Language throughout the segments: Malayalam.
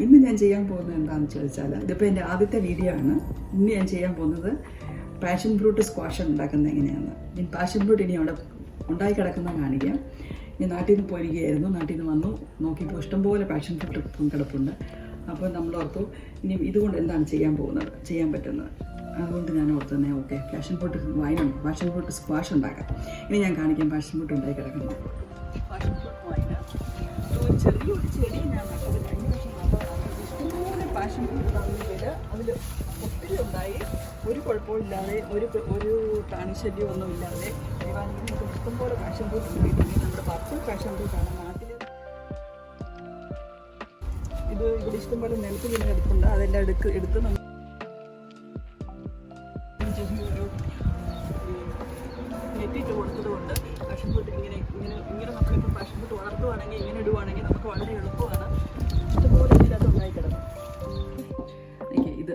ഇന്ന് ഞാൻ ചെയ്യാൻ പോകുന്നത് എന്താണെന്ന് ചോദിച്ചാൽ, ഇതിപ്പോൾ എൻ്റെ ആദ്യത്തെ വീഡിയോ ആണ്. ഇന്ന് ഞാൻ ചെയ്യാൻ പോകുന്നത് പാഷൻ ഫ്രൂട്ട് സ്ക്വാഷ് ഉണ്ടാക്കുന്നത് എങ്ങനെയാണ്. ഞാൻ പാഷൻ ഫ്രൂട്ട് ഇനി അവിടെ ഉണ്ടായി കിടക്കുന്നത് കാണിക്കാം. ഞാൻ നാട്ടിൽ നിന്ന് പോയിരിക്കുകയായിരുന്നു. നാട്ടിൽ നിന്ന് വന്നു നോക്കിയപ്പോൾ ഇഷ്ടംപോലെ പാഷൻ ഫ്രൂട്ട് കിടപ്പുണ്ട്. അപ്പോൾ നമ്മൾ ഓർത്തു ഇനി ഇതുകൊണ്ട് എന്താണ് ചെയ്യാൻ പറ്റുന്നത്. അതുകൊണ്ട് ഞാൻ ഓർത്തു തന്നെ ഓക്കെ പാഷൻ ഫ്രൂട്ട് സ്ക്വാഷ് ഉണ്ടാക്കാം. ഇനി ഞാൻ കാണിക്കാം പാഷൻ ഫ്രൂട്ട് ഉണ്ടായി കിടക്കുന്നത്. പാഷൻ ഫ്രൂട്ട് വൈൻ ചെറിയൊരു ചെടി ഞാൻ നട്ടത് കഴിഞ്ഞ വർഷം ഇഷ്ടംപോലെ പാഷൻ ഫ്രൂട്ട് തന്നിട്ട് അതിൽ ഒത്തിരി ഉണ്ടായി. ഒരു കുഴപ്പമില്ലാതെ ഒരു പ്രാണിശല്യം ഒന്നും ഇല്ലാതെ നമുക്ക് ഇഷ്ടംപോലെ പാഷൻ ഫ്രൂട്ട് ഉണ്ടായിട്ടുണ്ട്. നമ്മുടെ പർപ്പിൾ പാഷൻ ഫ്രൂട്ടാണ് നാട്ടിൽ. ഇത് ഇവിടെ ഇഷ്ടംപോലെ നിലത്ത് പിന്നെ എടുപ്പുണ്ട്. അതെല്ലാം എടുത്ത് നമ്മൾ നെറ്റിട്ട് കൊടുത്തതുകൊണ്ട് പാഷൻ ഫ്രൂട്ട് ഇങ്ങനെ നമ്മളിപ്പോൾ പാഷൻ ഫ്രൂട്ട് വളർത്തുവാണെങ്കിൽ ഇങ്ങനെ ഇടുവാണെങ്കിൽ നമുക്ക് വളരെ എളുപ്പമാണ്. ഇഷ്ടംപോലെ ഇതിനകത്ത് ഉണ്ടായി കിടക്കും. ഇത്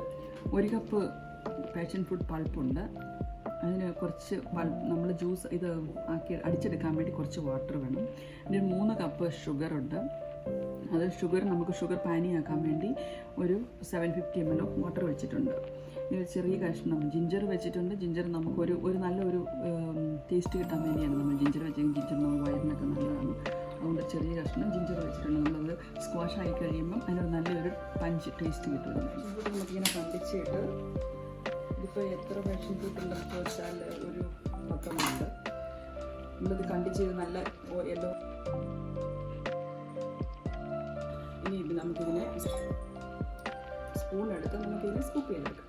1 കപ്പ് പാഷൻ ഫ്രൂട്ട് പൾപ്പുണ്ട്. അതിന് കുറച്ച് നമ്മൾ ജ്യൂസ് ഇത് അടിച്ചെടുക്കാൻ വേണ്ടി കുറച്ച് വാട്ടർ വേണം. പിന്നെ 3 കപ്പ് ഷുഗറുണ്ട്. അത് നമുക്ക് ഷുഗർ പാനിയാക്കാൻ വേണ്ടി ഒരു 750 ml ഓഫ് വാട്ടർ വെച്ചിട്ടുണ്ട്. ഒരു ചെറിയ കഷ്ണം ജിഞ്ചർ വെച്ചിട്ടുണ്ട്. ജിഞ്ചർ നമുക്ക് ഒരു നല്ലൊരു ടേസ്റ്റ് കിട്ടാൻ വേണ്ടിയാണ് നമ്മൾ ജിഞ്ചർ വെച്ചെങ്കിൽ ജിഞ്ചർ നമ്മൾ വയറിനൊക്കെ നല്ലതാണ്. അതുകൊണ്ട് ചെറിയ കഷ്ണം ജിഞ്ചർ വെച്ചിട്ടുണ്ട്. നമ്മളത് സ്ക്വാഷ് ആയി കഴിയുമ്പം അതിനൊരു നല്ലൊരു പഞ്ച് ടേസ്റ്റ് കിട്ടും. നമുക്കിങ്ങനെ കണ്ടിച്ചിട്ട് ഇതിപ്പോൾ എത്ര പാഷൻ ഫ്രൂട്ട് ഉണ്ടെന്ന് വെച്ചാൽ ഒരു 10 ഉണ്ട്. നമ്മളിത് കണ്ടിച്ച് നല്ല യെല്ലോ. ഇനി ഇത് നമുക്കിതിനെ സ്പൂണെടുത്ത് നമുക്കിതിനെ സ്കൂപ്പ് ചെയ്തെടുക്കാം.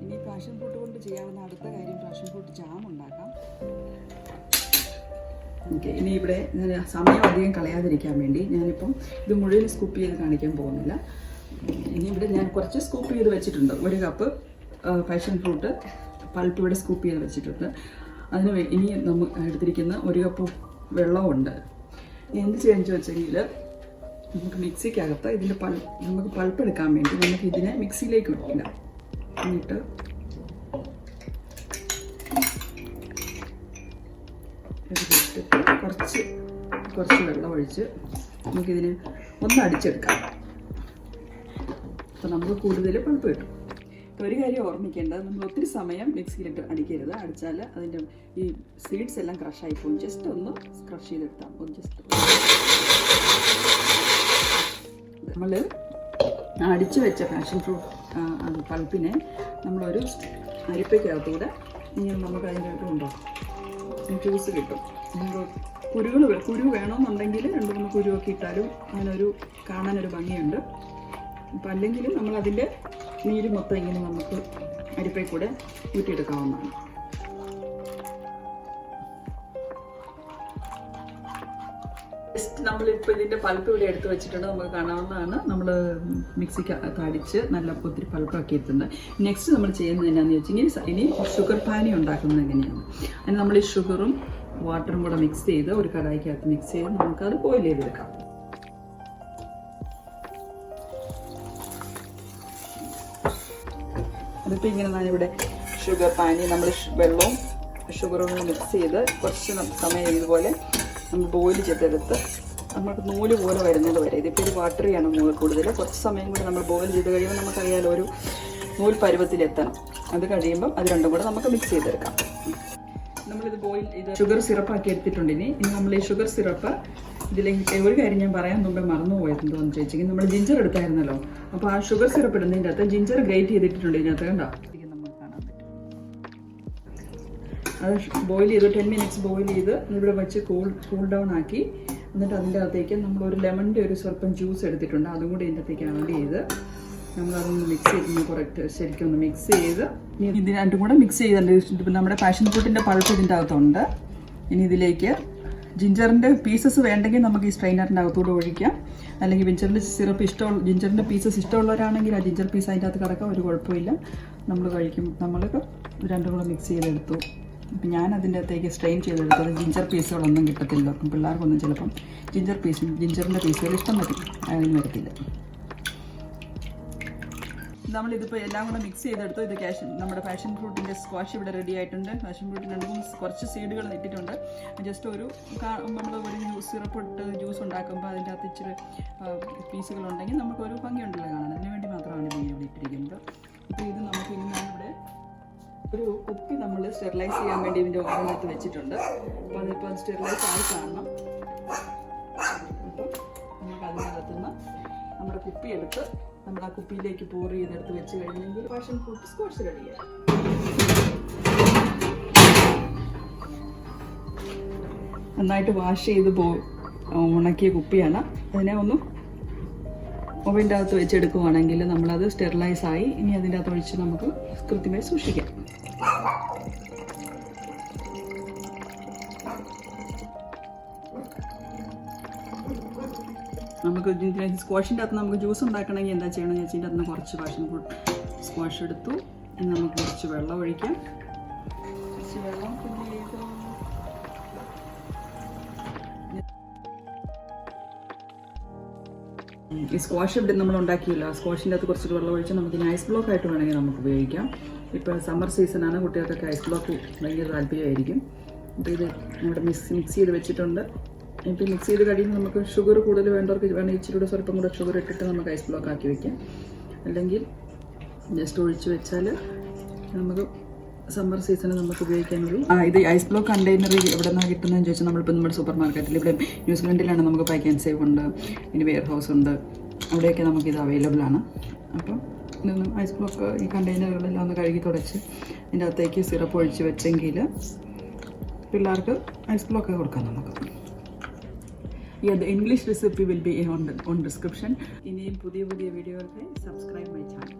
ഇനി പാഷൻ ഫ്രൂട്ട് കൊണ്ട് ചെയ്യാവുന്ന അടുത്ത കാര്യം പാഷൻ ഫ്രൂട്ട് ജാം ഉണ്ടാക്കാം. ഓക്കെ, ഇനി ഇവിടെ ഞാൻ സമയം അധികം കളയാതിരിക്കാൻ വേണ്ടി ഞാനിപ്പം ഇത് മുഴുവൻ സ്കൂപ്പ് ചെയ്ത് കാണിക്കാൻ പോകുന്നില്ല. ഇനി ഇവിടെ ഞാൻ കുറച്ച് സ്കൂപ്പ് ചെയ്ത് വെച്ചിട്ടുണ്ട്. 1 കപ്പ് പാഷൻ ഫ്രൂട്ട് പൾപ്പ് ഇവിടെ സ്കൂപ്പ് ചെയ്ത് വെച്ചിട്ടുണ്ട്. അതിന് ഇനി നമ്മൾ എടുത്തിരിക്കുന്ന 1 കപ്പ് വെള്ളമുണ്ട്. എന്ത് ചെയ്യാന്ന് വെച്ചെങ്കിൽ നമുക്ക് മിക്സിക്കകത്ത് ഇതിൻ്റെ നമുക്ക് പൾപ്പ് എടുക്കാൻ വേണ്ടി നമുക്ക് ഇതിനെ മിക്സിയിലേക്ക് ഇടാം. എന്നിട്ട് കുറച്ച് വെള്ളം ഒഴിച്ച് നമുക്കിതിനെ ഒന്ന് അടിച്ചെടുക്കാം. അപ്പോൾ നമുക്ക് കൂടുതൽ പൾപ്പ് കിട്ടും. ഒരു കാര്യം ഓർമ്മിക്കേണ്ടത്, നമ്മൾ ഒത്തിരി സമയം മിക്സിയിലിട്ട് അടിക്കരുത്. അടിച്ചാൽ അതിൻ്റെ ഈ സീഡ്സ് എല്ലാം ക്രഷായി പോകും. ജസ്റ്റ് ഒന്ന് ക്രഷ് ചെയ്തെടുത്താൽ നമ്മൾ അടിച്ചു വെച്ച പാഷൻ ഫ്രൂട്ട് പൾപ്പിനെ നമ്മളൊരു അരിപ്പയ്ക്കകത്തൂടെ ഇങ്ങനെ നമുക്ക് അതിൻ്റെ ഉണ്ടോ ജ്യൂസ് കിട്ടും. കുരു വേണമെന്നുണ്ടെങ്കിൽ 2-3 കുരുവൊക്കെ ഇട്ടാലും അതിനൊരു കാണാനൊരു ഭംഗിയുണ്ട്. അപ്പം അല്ലെങ്കിലും നമ്മളതിൻ്റെ നീര് മൊത്തം ഇങ്ങനെ നമുക്ക് അരിപ്പയിൽ കൂടെ ഊറ്റിയെടുക്കാവുന്നതാണ്. ജസ്റ്റ് നമ്മളിപ്പോൾ ഇതിൻ്റെ പൾപ്പ് ഇവിടെ എടുത്ത് വെച്ചിട്ടുണ്ട്. നമുക്ക് കാണാവുന്നതാണ്. നമ്മൾ മിക്സിക്ക് അടിച്ച് നല്ല ഒത്തിരി പൾപ്പാക്കി എത്തുന്നത്. നെക്സ്റ്റ് നമ്മൾ ചെയ്യുന്നത് എന്നാന്ന് വെച്ചാൽ ഇനി ഷുഗർ പാനി ഉണ്ടാക്കുന്നത് എങ്ങനെയാണ്. അതിന് നമ്മൾ ഈ ഷുഗറും വാട്ടറും കൂടെ മിക്സ് ചെയ്ത് ഒരു കടായിക്കകത്ത് മിക്സ് ചെയ്ത് നമുക്കത് ബോയിൽ ചെയ്തെടുക്കാം. അതിപ്പോൾ ഇങ്ങനെ ഞാനിവിടെ ഷുഗർ പാനി നമ്മൾ വെള്ളവും ഷുഗറും കൂടെ മിക്സ് ചെയ്ത് കുറച്ച് സമയം ഇതുപോലെ നമ്മൾ ബോയിൽ ചെയ്തെടുത്ത് നമുക്ക് നൂല് പോലെ വരുന്നത് വരെ. ഇതിപ്പോൾ ഒരു വാട്ടറിയാണ് കൂടുതൽ. കുറച്ച് സമയം കൂടി നമ്മൾ ബോയിൽ ചെയ്ത് കഴിയുമ്പോൾ നമുക്കറിയാലോ ഒരു നൂൽ പരുവത്തിലെത്തണം. അത് കഴിയുമ്പം അത് രണ്ടും കൂടെ നമുക്ക് മിക്സ് ചെയ്തെടുക്കാം. നമ്മളിത് ഷുഗർ സിറപ്പാക്കി എടുത്തിട്ടുണ്ട്. ഇനി നമ്മൾ ഈ ഷുഗർ സിറപ്പ് ഇതിലേക്ക് ഒരു കാര്യം ഞാൻ പറയാൻ മുമ്പേ മറന്നുപോയതെന്തോന്ന് ചോദിച്ചെങ്കിൽ നമ്മൾ ജിഞ്ചർ എടുത്തായിരുന്നല്ലോ. അപ്പോൾ ആ ഷുഗർ സിറപ്പ് ഇടുന്നതിൻ്റെ അകത്ത് ജിഞ്ചർ ഗ്രേറ്റ് ചെയ്തിട്ടുണ്ട്. ഇതിനകത്ത് കണ്ടോ നമുക്ക് കാണാൻ പറ്റും. അത് ബോയിൽ ചെയ്ത് 10 minutes ബോയിൽ ചെയ്ത് ഇവിടെ വെച്ച് കൂൾ ഡൗൺ ആക്കി. എന്നിട്ട് അതിൻ്റെ അകത്തേക്ക് നമ്മളൊരു ലെമണിൻ്റെ ഒരു സ്വല്പം ജ്യൂസ് എടുത്തിട്ടുണ്ട്. അതും കൂടി ഇതിൻ്റെ അകത്തേക്ക് ആഡ് ചെയ്ത് നമ്മളതൊന്ന് മിക്സ് ചെയ്ത് ശരിക്കും ഒന്ന് മിക്സ് ചെയ്ത് ഇത് രണ്ടും കൂടെ മിക്സ് ചെയ്തിട്ടുണ്ട്. നമ്മുടെ പാഷൻ ഫ്രൂട്ടിൻ്റെ പൾപ്പ് ഇതിൻ്റെ അകത്തുണ്ട്. ഇനി ഇതിലേക്ക് ജിഞ്ചറിൻ്റെ പീസസ് വേണ്ടെങ്കിൽ നമുക്ക് ഈ സ്ട്രെയിനറിൻ്റെ അകത്തൂടെ ഒഴിക്കാം. അല്ലെങ്കിൽ ജിഞ്ചറിൻ്റെ പീസസ് ഇഷ്ടമുള്ളവരാണെങ്കിൽ ആ ജിഞ്ചർ പീസ് അതിൻ്റെ അകത്ത് കിടക്കാം, ഒരു കുഴപ്പമില്ല. നമ്മൾ രണ്ടും കൂടെ മിക്സ് ചെയ്തെടുത്തു. അപ്പം ഞാൻ അതിൻ്റെ അകത്തേക്ക് സ്ട്രെയിൻ ചെയ്തെടുത്തത് ജിഞ്ചർ പീസുകളൊന്നും കിട്ടത്തില്ല. പിള്ളേർക്കൊന്നും ചിലപ്പം ജിഞ്ചറിൻ്റെ പീസുകൾ ഇഷ്ടം വരത്തില്ല. നമ്മളിതിപ്പോൾ എല്ലാം കൂടെ മിക്സ് ചെയ്തെടുത്തു. ഇത് നമ്മുടെ പാഷൻ ഫ്രൂട്ടിൻ്റെ സ്ക്വാഷ് ഇവിടെ റെഡി ആയിട്ടുണ്ട്. പാഷൻ ഫ്രൂട്ടിന് 2-3 കുറച്ച് സീഡുകൾ ഇട്ടിട്ടുണ്ട്. ജസ്റ്റ് നമ്മൾ ഒരു സിറപ്പ് ഇട്ട് ജ്യൂസ് ഉണ്ടാക്കുമ്പോൾ അതിൻ്റെ അകത്ത് ഇച്ചിരി പീസുകളുണ്ടെങ്കിൽ നമുക്കൊരു ഭംഗിയുണ്ടല്ലോ കാണാൻ. അതിന് വേണ്ടി മാത്രമാണ് ഇത് ഇവിടെ ഇട്ടിരിക്കുന്നത്. അപ്പോൾ ഇത് നമുക്ക് ഇനി ഇവിടെ ഒരു കുപ്പി നമ്മൾ സ്റ്റെറിലൈസ് ചെയ്യാൻ വേണ്ടി ഇതിൻ്റെ ഓവനകത്ത് വെച്ചിട്ടുണ്ട്. അപ്പോൾ അതിപ്പോൾ സ്റ്റെറിലൈസ് ആയി കാണണം. അപ്പോൾ നമുക്ക് അതിനകത്തുനിന്ന് നമ്മുടെ കുപ്പി എടുത്ത് നമ്മൾ ആ കുപ്പിയിലേക്ക് പോർ ചെയ്തെടുത്ത് വെച്ച് കഴിഞ്ഞെങ്കിൽ പാഷൻ ഫ്രൂട്ട് സ്ക്വാഷ് റെഡിയായി. നന്നായിട്ട് വാഷ് ചെയ്ത് ഉണക്കിയ കുപ്പിയാണ്. അതിനെ ഒന്ന് ഓവൻ്റെ അകത്ത് വെച്ചെടുക്കുവാണെങ്കിൽ നമ്മളത് സ്റ്റെറിലൈസ് ആയി. ഇനി അതിൻ്റെ അകത്ത് ഒഴിച്ച് നമുക്ക് കൃത്യമായി സൂക്ഷിക്കാം. നമുക്ക് സ്ക്വാഷിൻ്റെ അകത്ത് നമുക്ക് ജ്യൂസ് ഉണ്ടാക്കണമെങ്കിൽ എന്താ ചെയ്യണമെന്ന് വെച്ചാൽ ഇതിൻ്റെ അകത്ത് കുറച്ച് പാഷൻ ഫ്രൂട്ട് സ്ക്വാഷ് എടുത്തു. ഇനി നമുക്ക് കുറച്ച് വെള്ളം ഒഴിക്കാം. കുറച്ച് വെള്ളം ഈ സ്ക്വാഷ് ഇവിടെ നമ്മൾ ഉണ്ടാക്കിയില്ല. സ്ക്വാഷിൻ്റെ അകത്ത് കുറച്ച് വെള്ളം ഒഴിച്ച് നമുക്ക് ഐസ് ബ്ലോക്ക് ആയിട്ട് വേണമെങ്കിൽ നമുക്ക് ഉപയോഗിക്കാം. ഇപ്പോൾ സമ്മർ സീസണാണ്, കുട്ടികൾക്കൊക്കെ ഐസ് ബ്ലോക്ക് ഭയങ്കര താല്പര്യമായിരിക്കും. അപ്പോൾ ഇത് നമ്മുടെ മിക്സ് ചെയ്ത് വെച്ചിട്ടുണ്ട്. ഇപ്പോൾ മിക്സ് ചെയ്ത് കഴിയുമ്പോൾ നമുക്ക് ഷുഗർ കൂടുതൽ വേണ്ടവർക്ക് വേണമെങ്കിൽ ഇച്ചിരി കൂടെ സ്വല്പം കൂടെ ഷുഗർ ഇട്ടിട്ട് നമുക്ക് ഐസ് ബ്ലോക്ക് ആക്കി വയ്ക്കാം. അല്ലെങ്കിൽ ജസ്റ്റ് ഒഴിച്ച് വെച്ചാൽ നമുക്ക് സമ്മർ സീസണിൽ നമുക്ക് ഉപയോഗിക്കാനുള്ളൂ. ഇത് ഐസ് ബ്ലോക്ക് കണ്ടെയ്നർ എവിടെ നിന്നാണ് കിട്ടുന്നതെന്ന് ചോദിച്ചാൽ നമ്മളിപ്പോൾ നമ്മുടെ സൂപ്പർ മാർക്കറ്റിൽ ഇവിടെ ന്യൂസിലൻഡിലാണ് നമുക്ക് പൈക്ക് ആൻഡ് സേവ് ഉണ്ട്, ഇനി വെയർ ഹൗസ് ഉണ്ട്, അവിടെയൊക്കെ നമുക്കിത് അവൈലബിൾ ആണ്. അപ്പം ഇതൊന്ന് ഐസ് ബ്ലോക്ക് ഈ കണ്ടെയ്നറുകളെല്ലാം ഒന്ന് കഴുകി തുടച്ച് ഇതിൻ്റെ അകത്തേക്ക് സിറപ്പ് ഒഴിച്ച് വെച്ചെങ്കിൽ പിള്ളേർക്ക് ഐസ് ബ്ലോക്ക് കൊടുക്കാം നമുക്ക്. The English recipe will be on description. ഇനിയും പുതിയ വീഡിയോകൾക്ക് സബ്സ്ക്രൈബ് മൈ ചാനൽ.